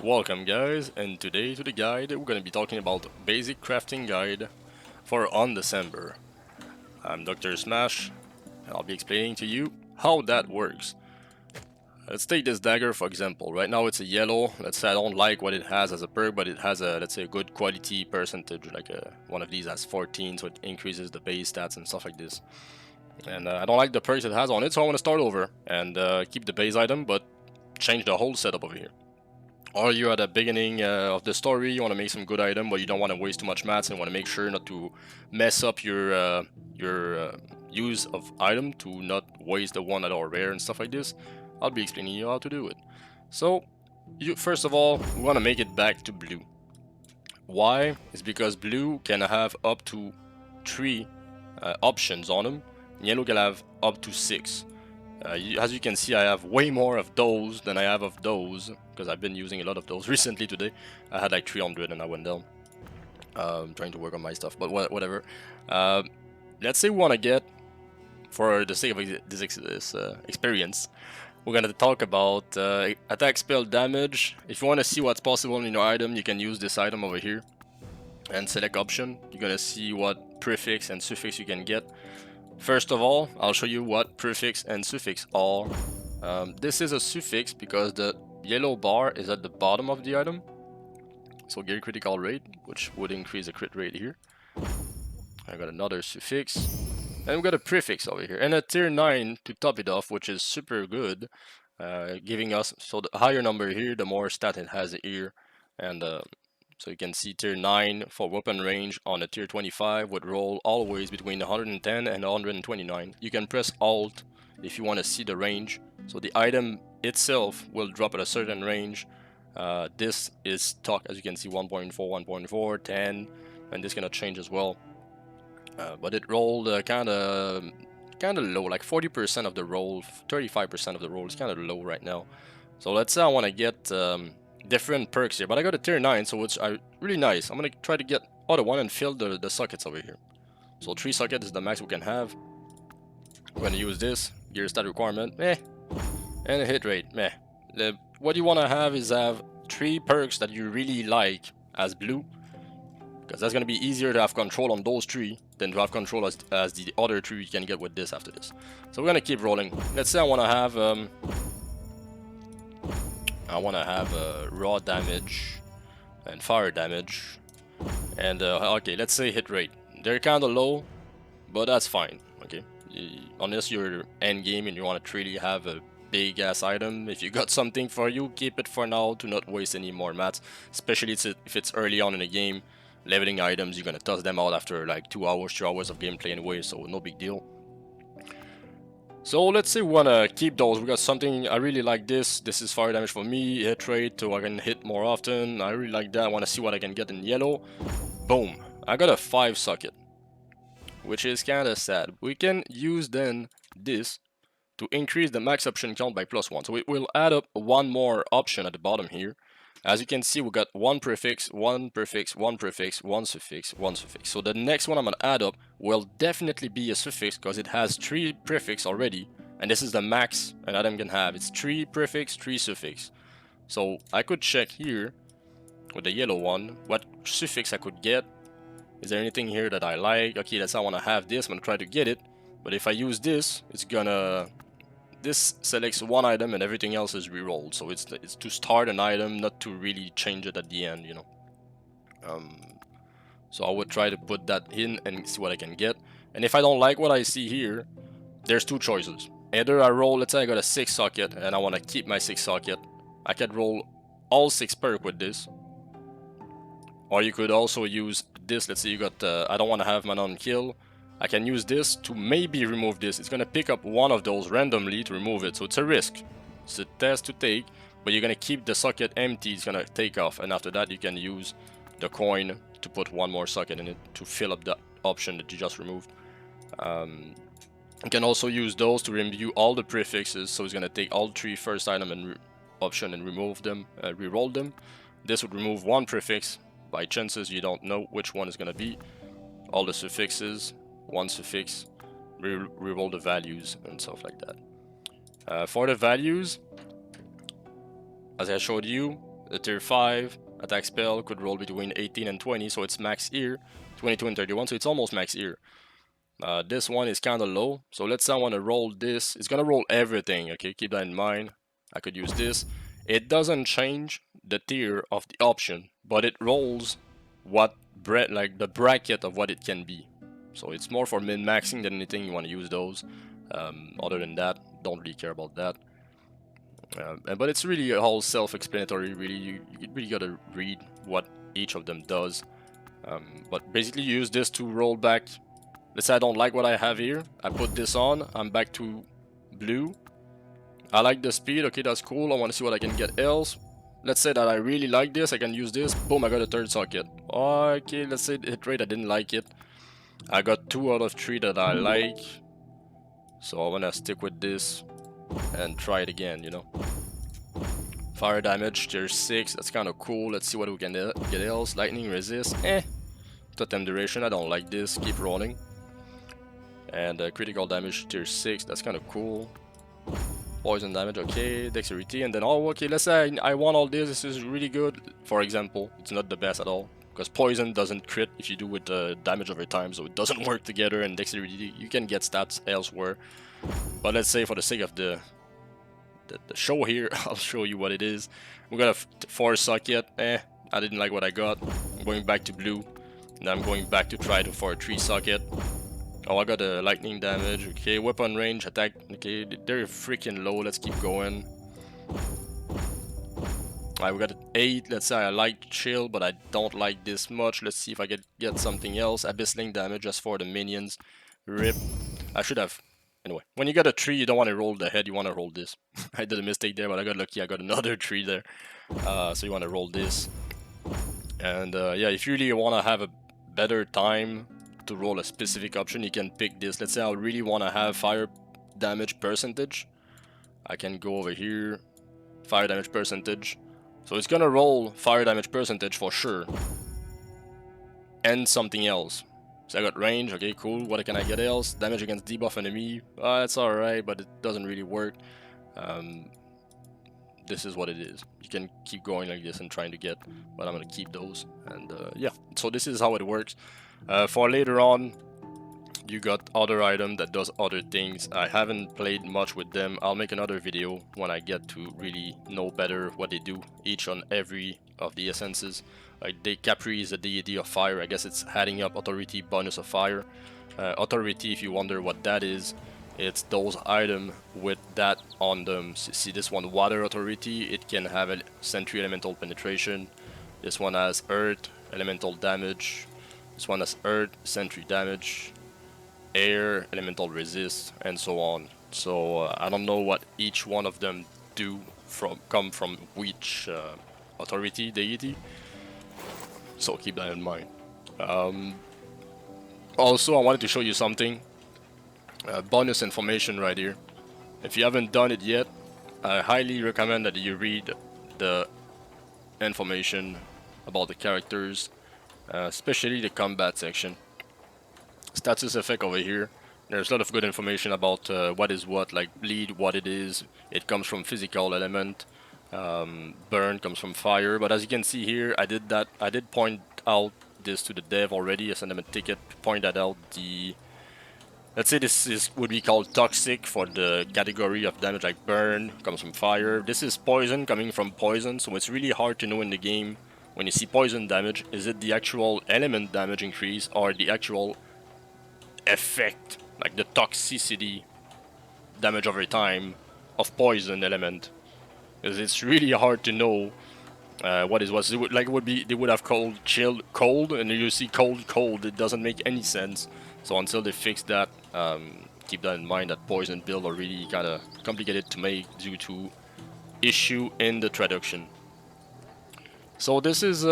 Welcome guys, and today to the guide we're going to be talking about basic crafting guide for on December. I'm Dr. Smash and I'll be explaining to you how that works. Let's take this dagger for example. Right now it's a yellow. Let's say I don't like what it has as a perk, but it has a, let's say, a good quality percentage, like one of these has 14, so it increases the base stats and stuff like this. And I don't like the perks it has on it, so I want to start over and keep the base item but change the whole setup over here. Or you're at the beginning of the story, you want to make some good item, but you don't want to waste too much mats and want to make sure not to mess up your use of item to not waste the one that are rare and stuff like this. I'll be explaining you how to do it. So, first of all, we want to make it back to blue. Why? It's because blue can have up to 3 options on them, and yellow can have up to 6. As you can see, I have way more of those than I have of those, because I've been using a lot of those recently today. I had like 300 and I went down. Trying to work on my stuff, but whatever. Let's say we want to get, for the sake of this experience, we're going to talk about attack spell damage. If you want to see what's possible in your item, you can use this item over here and select option. You're going to see what prefix and suffix you can get. First of all, I'll show you what prefix and suffix are. This is a suffix because the yellow bar is at the bottom of the item. So get critical rate, which would increase the crit rate here. I got another suffix. And we got a prefix over here. And a tier 9 to top it off, which is super good. Giving us, so the higher number here, the more stat it has here. And so you can see tier 9 for weapon range on a tier 25 would roll always between 110 and 129. You can press Alt if you want to see the range. So the item itself will drop at a certain range. This is stock, as you can see, 1.4, 1.4, 10, and this cannot change as well. But it rolled kind of low, like 40% of the roll, 35% of the roll is kind of low right now. So let's say I want to get different perks here, but I got a tier 9, so it's really nice. I'm gonna try to get other one and fill the sockets over here. So 3 sockets is the max we can have. We're gonna use this gear stat requirement, meh, and a hit rate, meh. What you want to have is have 3 perks that you really like as blue, because that's gonna be easier to have control on those 3 than to have control as the other 3 you can get with this after this. So we're gonna keep rolling. Let's say I want to have raw damage and fire damage, and okay, let's say hit rate. They're kind of low, but that's fine. Okay, unless you're end game and you want to really have a big ass item, if you got something for you, keep it for now to not waste any more mats, especially if it's early on in the game. Leveling items, you're gonna toss them out after like 2 hours, 3 hours of gameplay anyway, so no big deal. So let's say we want to keep those. We got something, I really like this. This is fire damage for me, hit rate, so I can hit more often. I really like that. I want to see what I can get in yellow. Boom. I got a 5 socket, which is kind of sad. We can use then this to increase the max option count by +1. So it will add up one more option at the bottom here. As you can see, we got 1 prefix, 1 prefix, 1 prefix, 1 suffix, 1 suffix. So the next one I'm going to add up will definitely be a suffix because it has 3 prefix already. And this is the max an item can have. It's 3 prefix, 3 suffix. So I could check here with the yellow one what suffix I could get. Is there anything here that I like? Okay, let's say I want to have this. I'm going to try to get it. But if I use this, it's gonna... This selects one item and everything else is rerolled, so it's to start an item, not to really change it at the end, you know. So I would try to put that in and see what I can get. And if I don't like what I see here, there's 2 choices. Either I roll, let's say I got a 6 socket and I want to keep my 6 socket. I could roll all 6 perk with this. Or you could also use this. Let's say you got, I don't want to have my non-kill. I can use this to maybe remove this. It's going to pick up one of those randomly to remove it. So it's a risk. It's a test to take. But you're going to keep the socket empty. It's going to take off. And after that, you can use the coin to put one more socket in it to fill up the option that you just removed. You can also use those to review all the prefixes. So it's going to take all 3 first item and option and remove them, re-roll them. This would remove 1 prefix. By chances, you don't know which one is going to be. All the suffixes. 1 suffix, reroll the values and stuff like that. For the values, as I showed you, The tier 5 attack spell could roll between 18 and 20, so it's max here. 22 and 31, so it's almost max here. This one is kind of low, so let's say I want to roll this. It's gonna roll everything, okay? Keep that in mind. I could use this. It doesn't change the tier of the option, but it rolls what like the bracket of what it can be. So it's more for min-maxing than anything. You want to use those. Other than that, don't really care about that. But it's really all self-explanatory. Really, you really gotta read what each of them does. But basically, you use this to roll back. Let's say I don't like what I have here. I put this on. I'm back to blue. I like the speed. Okay, that's cool. I want to see what I can get else. Let's say that I really like this. I can use this. Boom, I got a third socket. Okay, let's say the hit rate, I didn't like it. I got 2 out of 3 that I like. So I want to stick with this and try it again, you know. Fire damage, tier 6. That's kind of cool. Let's see what we can get else. Lightning resist. Totem duration. I don't like this. Keep rolling. And critical damage, tier 6. That's kind of cool. Poison damage, okay, dexterity, and then, oh, okay, let's say I want all this. This is really good. For example, it's not the best at all, because poison doesn't crit if you do with damage over time, so it doesn't work together, and dexterity, you can get stats elsewhere. But let's say for the sake of the show here, I'll show you what it is. We got a 4 socket, I didn't like what I got. I'm going back to blue, and I'm going back to try for a 3 socket. Oh, I got a lightning damage. Okay, weapon range, attack. Okay, they're freaking low. Let's keep going. Alright, we got an 8. Let's say I like chill, but I don't like this much. Let's see if I can get something else. Abyssling damage just for the minions. Rip. I should have. Anyway, when you got a 3, you don't want to roll the head. You want to roll this. I did a mistake there, but I got lucky. I got another 3 there. So you want to roll this. And yeah, if you really want to have a better time to roll a specific option, you can pick this. Let's say I really want to have fire damage percentage. I can go over here, fire damage percentage. So it's gonna roll fire damage percentage for sure. And something else. So I got range, okay, cool. What can I get else? Damage against debuff enemy. It's alright, but it doesn't really work. This is what it is. You can keep going like this and trying to get, but I'm gonna keep those. And yeah, so this is how it works. For later on, you got other item that does other things. I haven't played much with them. I'll make another video when I get to really know better what they do, each on every of the essences. Like Capri is a deity of fire. I guess it's adding up authority bonus of fire. Authority, if you wonder what that is, it's those items with that on them. See this one, water authority. It can have a sentry elemental penetration. This one has earth elemental damage. This one has earth, sentry damage, air, elemental resist, and so on. So I don't know what each one of them come from which authority, deity. So keep that in mind. Also, I wanted to show you something. Bonus information right here. If you haven't done it yet, I highly recommend that you read the information about the characters. Especially the combat section. Status effect over here. There's a lot of good information about what is what, like bleed, what it is. It comes from physical element. Burn comes from fire. But as you can see here, I did point out this to the dev already. I sent them a ticket to point that out. Let's say this would be called toxic for the category of damage, like burn comes from fire. This is poison coming from poison, so it's really hard to know in the game. When you see poison damage, is it the actual element damage increase or the actual effect, like the toxicity damage over time of poison element? Because it's really hard to know what is what. They would have called chill cold, and you see cold. It doesn't make any sense. So until they fix that, keep that in mind. That poison build are really kind of complicated to make due to issue in the traduction. So this is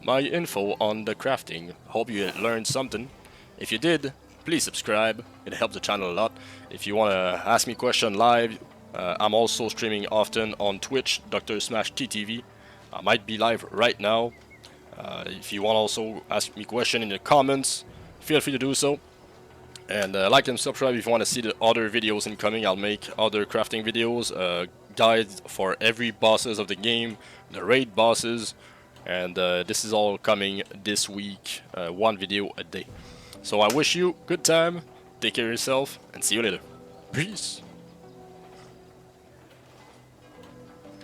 my info on the crafting. Hope you learned something. If you did, please subscribe. It helps the channel a lot. If you want to ask me a question live, I'm also streaming often on Twitch, Dr. Smash TTV. I might be live right now. If you want to also ask me a question in the comments, feel free to do so. And like and subscribe if you want to see the other videos incoming. I'll make other crafting videos, guides for every bosses of the game, the raid bosses, and this is all coming this week, one video a day. So I wish you good time, take care of yourself, and see you later. Peace!